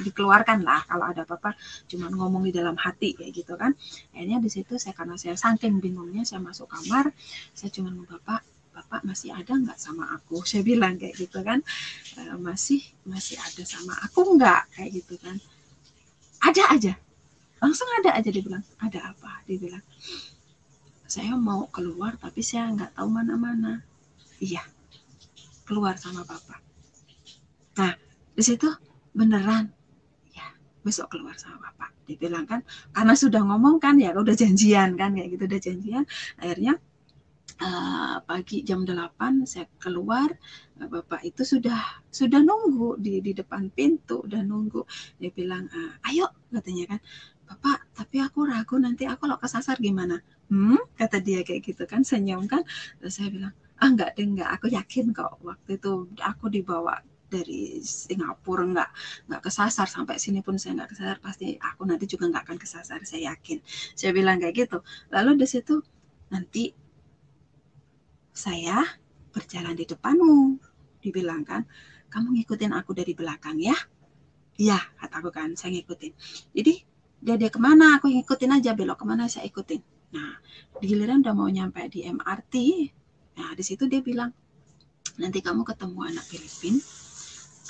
dikeluarkan lah, kalau ada apa-apa cuma ngomong di dalam hati kayak gitu kan. Akhirnya di situ karena saya saking bingungnya, saya masuk kamar, saya cuma mau, bapak masih ada nggak sama aku, saya bilang kayak gitu kan. Masih ada sama aku nggak, kayak gitu kan. Ada aja, langsung ada aja, dia bilang ada apa, dia bilang saya mau keluar tapi saya nggak tahu mana-mana. Iya, keluar sama bapak. Nah di situ beneran ya, besok keluar sama bapak, dibilang kan, karena sudah ngomong kan ya, udah janjian kan kayak gitu, udah janjian. Akhirnya pagi jam 8 saya keluar, bapak itu sudah nunggu di depan pintu, udah nunggu. Dia bilang, ayo, katanya kan, bapak tapi aku ragu nanti aku kalau kesasar gimana, kata dia kayak gitu kan, senyum kan. Terus saya bilang, enggak deh, enggak, aku yakin kok, waktu itu aku dibawa dari Singapura nggak kesasar, sampai sini pun saya nggak kesasar, pasti aku nanti juga nggak akan kesasar, saya yakin, saya bilang kayak gitu. Lalu di situ, nanti saya berjalan di depanmu, dibilang kan, kamu ngikutin aku dari belakang ya. Iya, kataku kan, saya ngikutin. Jadi dia kemana aku ngikutin aja, belok kemana saya ikutin. Nah di giliran udah mau nyampe di MRT, nah di situ dia bilang, nanti kamu ketemu anak Filipin,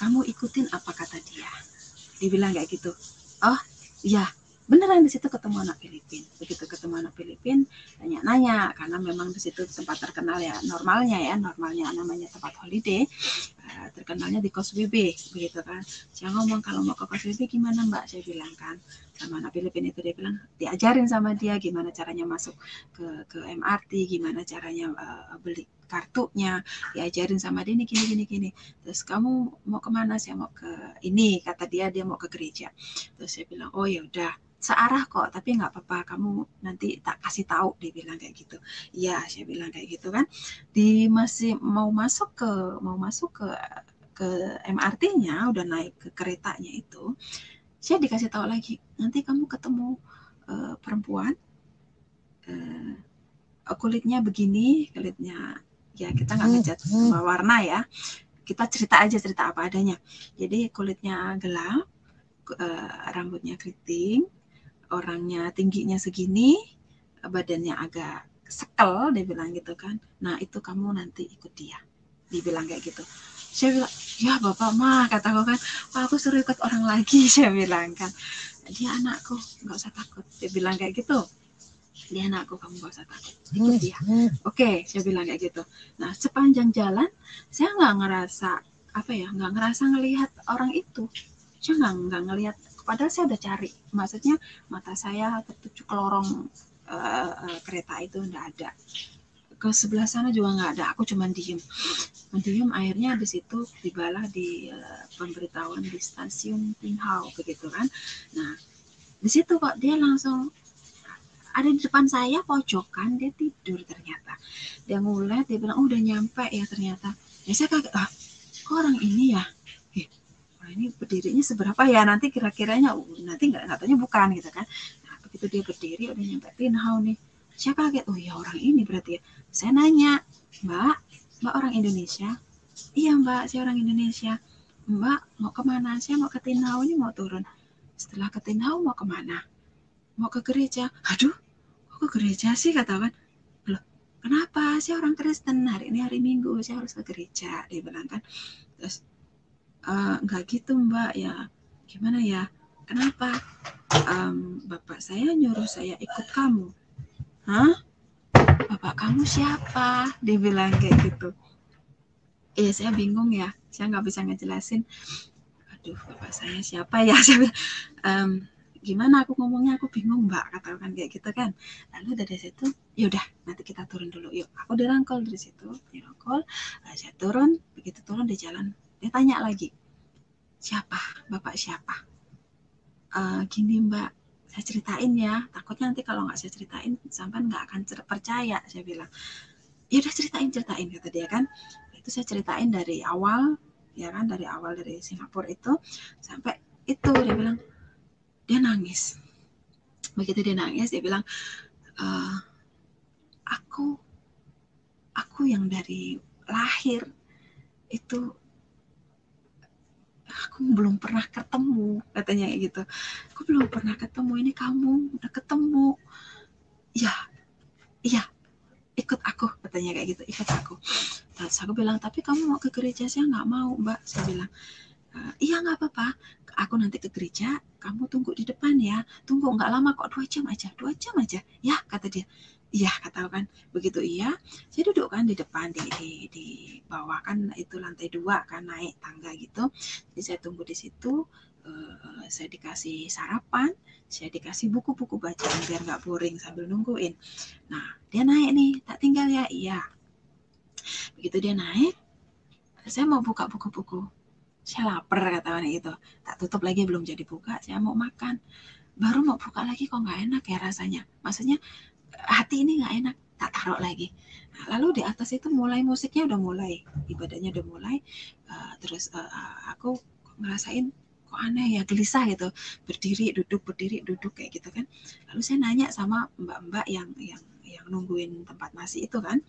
kamu ikutin apa kata dia, dibilang kayak gitu. Oh iya, beneran di situ ketemu anak Filipin. Begitu ketemu anak Filipin, nanya-nanya, karena memang di situ tempat terkenal ya, normalnya namanya tempat holiday, terkenalnya di Kos WB, begitu kan. Saya ngomong, kalau mau ke Kos WB gimana mbak, saya bilang kan sama anak Filipin itu. Dia bilang diajarin sama dia gimana caranya masuk ke MRT, gimana caranya beli kartunya, diajarin sama dia, ini gini. Terus kamu mau kemana? Saya mau ke ini, kata dia mau ke gereja. Terus saya bilang, oh ya udah, searah kok, tapi nggak apa-apa, kamu nanti tak kasih tahu, dia bilang kayak gitu. Iya, saya bilang kayak gitu kan. Masih mau masuk ke MRT-nya, udah naik ke keretanya itu, saya dikasih tahu lagi, nanti kamu ketemu perempuan kulitnya begini, kulitnya ya kita nggak ngejat warna ya, kita cerita apa adanya. Jadi kulitnya gelap, rambutnya keriting, orangnya tingginya segini, badannya agak sekel, dia bilang gitu kan. Nah itu kamu nanti ikut dia, dibilang kayak gitu. Saya bilang, ya bapak mah, kataku kan, aku suruh ikut orang lagi, saya bilang kan. Dia anakku, nggak usah takut, dia bilang kayak gitu. Dia anakku, kamu gak usah takut, ikut dia. Oke, saya bilang kayak gitu. Nah sepanjang jalan saya nggak ngerasa ngelihat orang itu. Saya nggak ngelihat, padahal saya udah cari, maksudnya mata saya tertuju ke lorong kereta itu, nggak ada. Ke sebelah sana juga nggak ada. Aku cuma diem. Akhirnya di situ tibalah di pemberitahuan di stasiun Tin Hau, begitu kan. Nah di situ kok dia langsung ada di depan saya, pojokan, dia tidur ternyata. Dia ngeliat, dia bilang, udah nyampe ya ternyata. Ya saya kaget, kok orang ini ya, ini berdirinya seberapa ya, nanti kira-kiranya nanti nggak tanya bukan gitu kan. Nah begitu dia berdiri, udah nyampe Tin Hau nih, saya kaget, oh ya orang ini berarti ya. Saya nanya, mbak orang Indonesia? Iya mbak, saya orang Indonesia. Mbak mau kemana? Saya mau ke Tin Hau, ini mau turun. Setelah ke Tin Hau mau kemana? Mau ke gereja. Aduh, kok ke gereja sih, katakan. Loh, kenapa? Saya orang Kristen, hari ini hari Minggu, saya harus ke gereja, dia bilang kan. Terus enggak gitu mbak, ya gimana ya, kenapa? Bapak saya nyuruh saya ikut kamu. Hah? Bapak kamu siapa? Dia bilang kayak gitu. Saya bingung ya, saya nggak bisa ngejelasin. Aduh, bapak saya siapa ya? Saya bilang, gimana aku ngomongnya, aku bingung Mbak, katakan kayak gitu kan. Lalu dari situ yaudah nanti kita turun dulu yuk, aku dirangkul dari situ, dirangkul. Saya turun, begitu turun di jalan dia tanya lagi, siapa, bapak siapa? Gini Mbak, saya ceritain ya, takutnya nanti kalau nggak saya ceritain sampai nggak akan percaya. Saya bilang ya udah ceritain kata dia kan. Itu saya ceritain dari awal ya kan, dari awal dari Singapura itu sampai itu. Dia bilang dia nangis. Begitu dia nangis dia bilang aku yang dari lahir itu aku belum pernah ketemu, katanya kayak gitu. Aku belum pernah ketemu, ini kamu udah ketemu. Ya iya, ikut aku, katanya kayak gitu, ikut aku. Terus aku bilang tapi kamu mau ke gereja? Saya nggak mau Mbak, saya bilang. Iya nggak apa-apa, aku nanti ke gereja, kamu tunggu di depan ya. Tunggu nggak lama kok, 2 jam aja, 2 jam aja. Ya kata dia. Iya kata aku kan. Begitu iya, saya duduk kan di depan di bawah kan itu lantai 2 kan, naik tangga gitu. Jadi saya tunggu di situ. Saya dikasih sarapan, saya dikasih buku-buku bacaan biar nggak boring sambil nungguin. Nah dia naik nih, tak tinggal ya. Iya. Begitu dia naik, saya mau buka buku-buku. Saya lapar kata wanita itu, tak tutup lagi, belum jadi buka, saya mau makan, baru mau buka lagi kok nggak enak ya rasanya, maksudnya hati ini nggak enak, tak taruh lagi. Nah, lalu di atas itu mulai musiknya udah mulai, ibadahnya udah mulai. Terus aku ngerasain kok aneh ya, gelisah gitu, berdiri duduk kayak gitu kan. Lalu saya nanya sama mbak-mbak yang nungguin tempat nasi itu kan,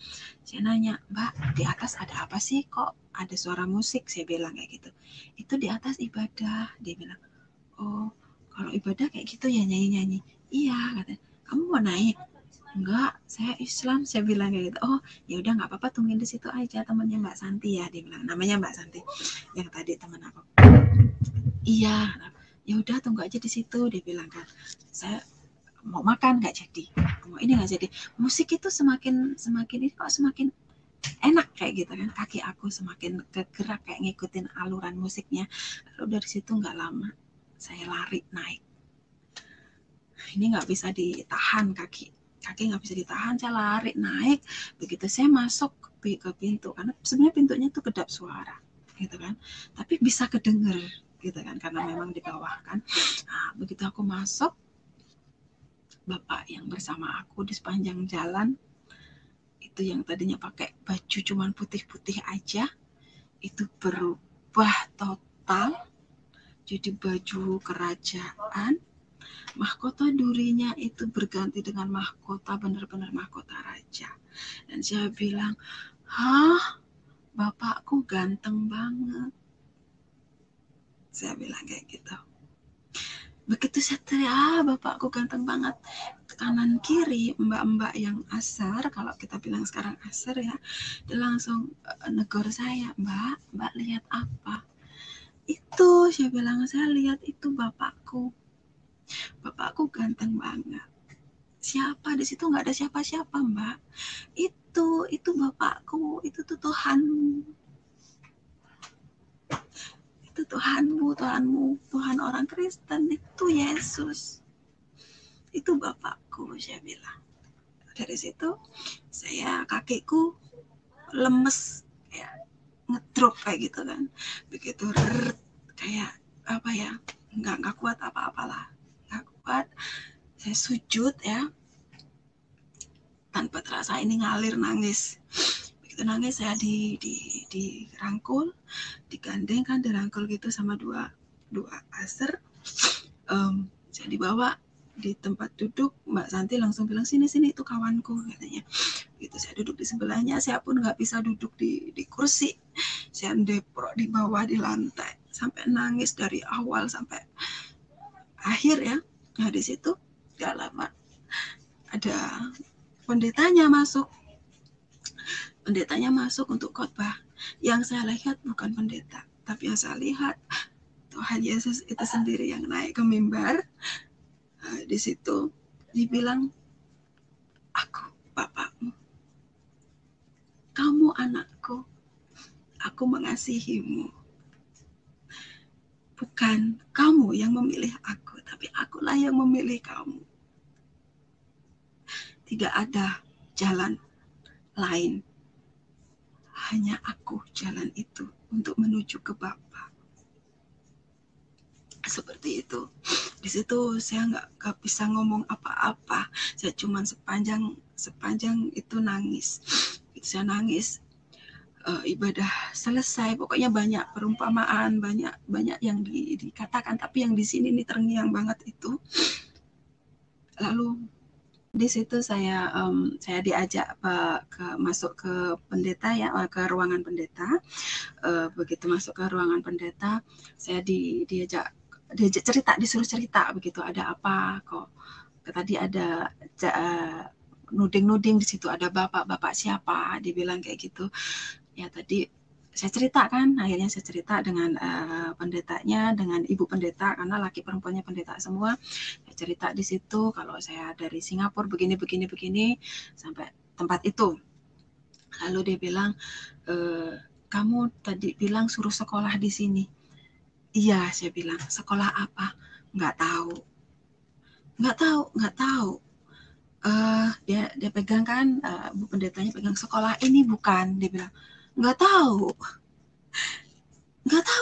saya nanya, Mbak, di atas ada apa sih? Kok ada suara musik? Saya bilang kayak gitu. Itu di atas ibadah. Dia bilang, oh, kalau ibadah kayak gitu ya, nyanyi-nyanyi. Iya, katanya. Kamu mau naik? Enggak, saya Islam. Saya bilang kayak gitu. Oh, ya udah nggak apa-apa, tungguin di situ aja, temannya Mbak Santi ya. Dia bilang, namanya Mbak Santi. Yang tadi teman aku. Iya, ya udah tunggu aja di situ. Dia bilang kan. Saya mau makan nggak jadi, mau ini nggak jadi. Musik itu semakin semakin ini kok semakin enak kayak gitu kan, kaki aku semakin kegerak kayak ngikutin aluran musiknya. Lalu dari situ nggak lama saya lari naik, ini nggak bisa ditahan, kaki nggak bisa ditahan, saya lari naik. Begitu saya masuk ke pintu, karena sebenarnya pintunya tuh kedap suara gitu kan, tapi bisa kedenger gitu kan karena memang di bawah kan. Nah, begitu aku masuk, bapak yang bersama aku di sepanjang jalan itu yang tadinya pakai baju cuman putih-putih aja, itu berubah total jadi baju kerajaan. Mahkota durinya itu berganti dengan mahkota, benar-benar mahkota raja. Dan saya bilang, hah, bapakku ganteng banget. Saya bilang kayak gitu. Begitu saya teriak, bapakku ganteng banget. Kanan kiri mbak-mbak yang asar, kalau kita bilang sekarang asar ya, dia langsung negor saya, mbak lihat apa? Itu saya bilang, saya lihat itu bapakku ganteng banget. Siapa di situ? Nggak ada siapa-siapa mbak. Itu bapakku, itu tuh Tuhanmu, itu Tuhanmu, Tuhan orang Kristen, itu Yesus, itu bapakku. Saya bilang. Dari situ saya kakiku lemes, kayak ngedrop kayak gitu kan. Begitu kayak apa ya, nggak kuat apa-apalah, nggak kuat. Saya sujud ya, tanpa terasa ini ngalir nangis. Begitu nangis saya dirangkul, digandeng kan, dirangkul gitu sama dua aser. Saya dibawa di tempat duduk, Mbak Santi langsung bilang, sini itu kawanku, katanya. Gitu saya duduk di sebelahnya, saya pun nggak bisa duduk di kursi, saya deprok di bawah di lantai sampai nangis dari awal sampai akhir ya. Nah di situ gak lama ada pendetanya masuk untuk khotbah. Yang saya lihat bukan pendeta, tapi yang saya lihat Tuhan Yesus itu sendiri yang naik ke mimbar. Di situ dibilang, aku bapakmu, kamu anakku, aku mengasihimu. bukan kamu yang memilih aku, tapi akulah yang memilih kamu. Tidak ada jalan lain, hanya aku jalan itu untuk menuju ke Bapa. Seperti itu. Di situ saya nggak bisa ngomong apa-apa. Saya cuma sepanjang itu nangis. Saya nangis. Ibadah selesai. Pokoknya banyak perumpamaan, banyak yang dikatakan. Tapi yang di sini ini terngiang banget itu. Lalu di situ saya diajak masuk ke pendeta ya, ke ruangan pendeta. Begitu masuk ke ruangan pendeta, saya diajak cerita, disuruh cerita begitu, ada apa kok tadi ada nuding di situ, ada bapak siapa, dibilang kayak gitu ya. Tadi saya ceritakan, akhirnya saya cerita dengan pendetanya, dengan ibu pendeta, karena laki perempuannya pendeta semua. Saya cerita di situ kalau saya dari Singapura begini sampai tempat itu. Lalu dia bilang, kamu tadi bilang suruh sekolah di sini. Iya, saya bilang, sekolah apa? Nggak tahu. Dia pegang kan, Bu pendetanya pegang, sekolah ini bukan, dia bilang. Nggak tahu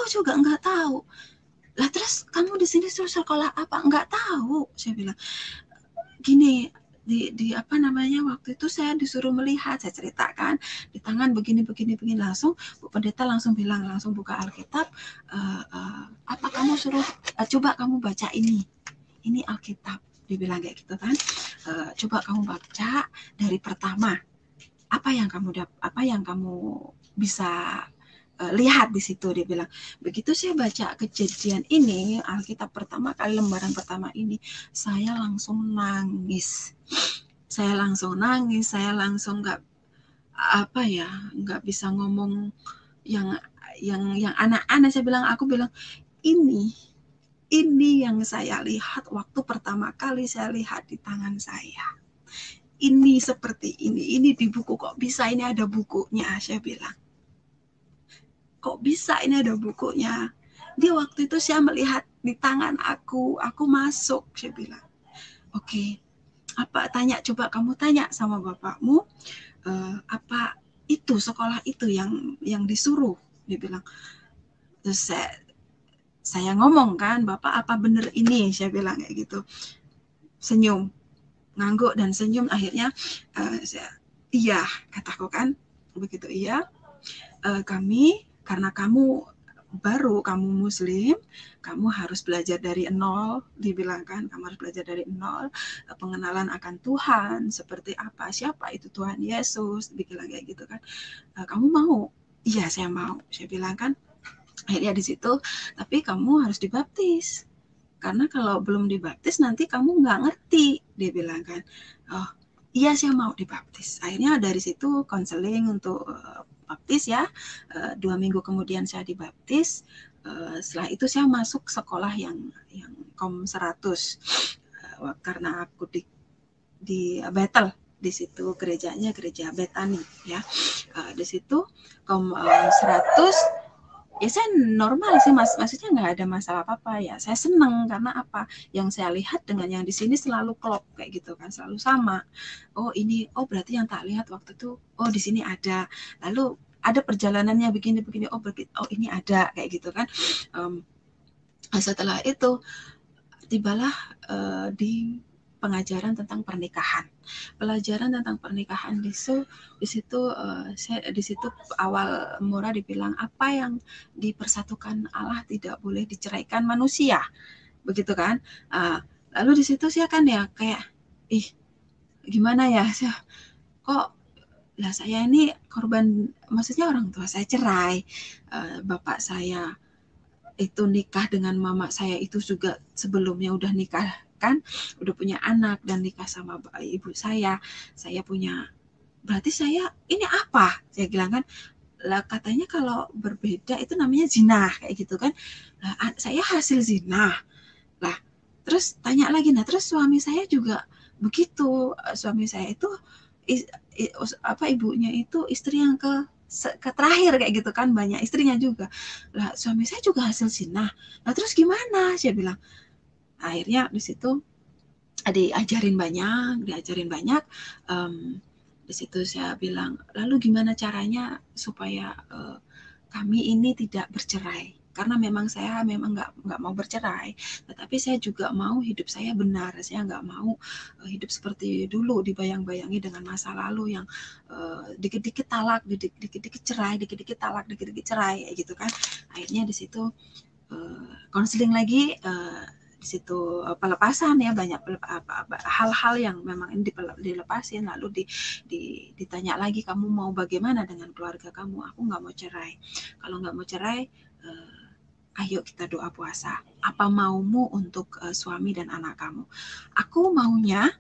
juga, nggak tahu. Lah terus kamu di sini suruh sekolah apa? Nggak tahu, saya bilang. Gini, di apa namanya, waktu itu saya disuruh melihat, saya ceritakan di tangan begini, langsung Bu pendeta langsung bilang, langsung buka Alkitab, apa kamu suruh, coba kamu baca ini Alkitab, dibilang kayak gitu kan. Coba kamu baca dari pertama, apa yang kamu bisa lihat di situ, dia bilang. Begitu saya baca Kejadian ini, Alkitab pertama kali, lembaran pertama ini, saya langsung nangis. Saya langsung nggak bisa ngomong yang anak-anak. Aku bilang, ini yang saya lihat waktu pertama kali saya lihat di tangan saya. Ini seperti ini di buku, kok bisa ini ada bukunya, saya bilang. Kok bisa ini ada bukunya? Di waktu itu saya melihat di tangan aku masuk, saya bilang. Oke, coba kamu tanya sama bapakmu, apa itu sekolah itu yang disuruh, dia bilang. Terus saya ngomong kan, Bapak apa bener ini, saya bilang kayak gitu. Senyum, ngangguk dan senyum. Akhirnya iya, kataku kan, begitu iya. Karena kamu muslim, kamu harus belajar dari nol, dibilang kan, kamu harus belajar dari nol, pengenalan akan Tuhan, seperti apa, siapa itu Tuhan Yesus, dibilang kayak gitu kan. Kamu mau? Iya, saya mau, saya bilang kan. Akhirnya di situ, tapi kamu harus dibaptis, karena kalau belum dibaptis nanti kamu nggak ngerti, dia bilang kan. Oh iya, saya mau dibaptis. Akhirnya dari situ konseling untuk baptis ya. 2 minggu kemudian saya dibaptis. Setelah itu saya masuk sekolah yang Kom 100, karena aku di Bethel, di situ gerejanya gereja Betani ya. Di situ Kom 100 ya, saya normal sih, maksudnya nggak ada masalah apa-apa ya. Saya senang karena apa, yang saya lihat dengan yang di sini selalu klop kayak gitu kan, selalu sama. Oh berarti yang tak lihat waktu itu, di sini ada. Lalu ada perjalanannya begini, ini ada kayak gitu kan. Setelah itu tibalah di pengajaran tentang pernikahan. Pelajaran tentang pernikahan di situ awal mula dibilang, apa yang dipersatukan Allah tidak boleh diceraikan manusia, begitu kan. Lalu di situ saya kan ya kayak, gimana ya, kok lah saya ini korban, maksudnya orang tua saya cerai, bapak saya itu nikah dengan mama saya itu juga sebelumnya udah nikah kan, udah punya anak dan nikah sama ibu saya punya, berarti saya ini apa, saya bilang kan. Lah katanya kalau berbeda itu namanya zina kayak gitu kan. Lah, saya hasil zina. Lah terus tanya lagi, nah terus suami saya juga begitu, suami saya itu ibunya itu istri yang terakhir kayak gitu kan, banyak istrinya juga. Lah suami saya juga hasil zina. Lah terus gimana? Saya bilang. Akhirnya di situ diajarin banyak. Di situ saya bilang, lalu gimana caranya supaya kami ini tidak bercerai? Karena memang saya nggak mau bercerai, tetapi saya juga mau hidup saya benar. Saya nggak mau hidup seperti dulu, dibayang-bayangi dengan masa lalu yang dikit-dikit talak, dikit-dikit cerai, dikit-dikit talak, dikit-dikit cerai, gitu kan. Akhirnya di situ konseling lagi. Di situ pelepasan ya, banyak hal-hal yang memang ini dilepasin, lalu ditanya lagi, kamu mau bagaimana dengan keluarga kamu? Aku nggak mau cerai. Kalau nggak mau cerai, ayo kita doa puasa. Apa maumu untuk suami dan anak kamu? Aku maunya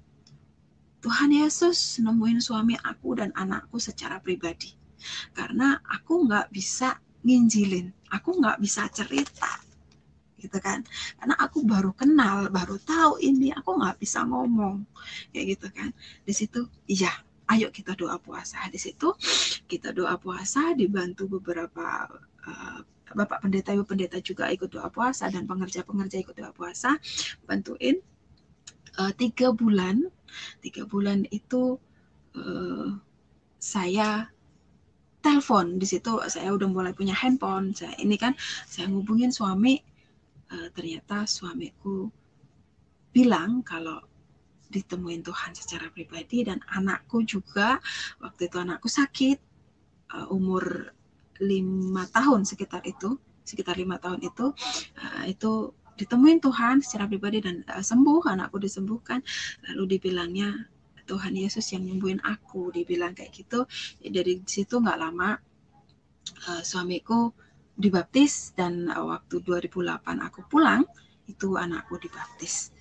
Tuhan Yesus nemuin suami aku dan anakku secara pribadi, karena aku nggak bisa nginjilin, aku nggak bisa cerita gitu kan, karena aku baru kenal, baru tahu ini, aku nggak bisa ngomong kayak gitu kan. Di situ iya, ayo kita doa puasa. Di situ kita doa puasa, dibantu beberapa bapak pendeta, ibu pendeta juga ikut doa puasa, dan pengerja ikut doa puasa, bantuin 3 bulan itu saya telepon. Di situ saya udah mulai punya handphone, saya ngubungin suami. Ternyata suamiku bilang kalau ditemuin Tuhan secara pribadi, dan anakku juga. Waktu itu anakku sakit, umur 5 tahun sekitar 5 tahun itu ditemuin Tuhan secara pribadi dan sembuh, anakku disembuhkan. Lalu dibilangnya Tuhan Yesus yang nyembuhin aku, dibilang kayak gitu. Dari situ nggak lama suamiku dibaptis, dan waktu 2008 aku pulang, itu anakku dibaptis.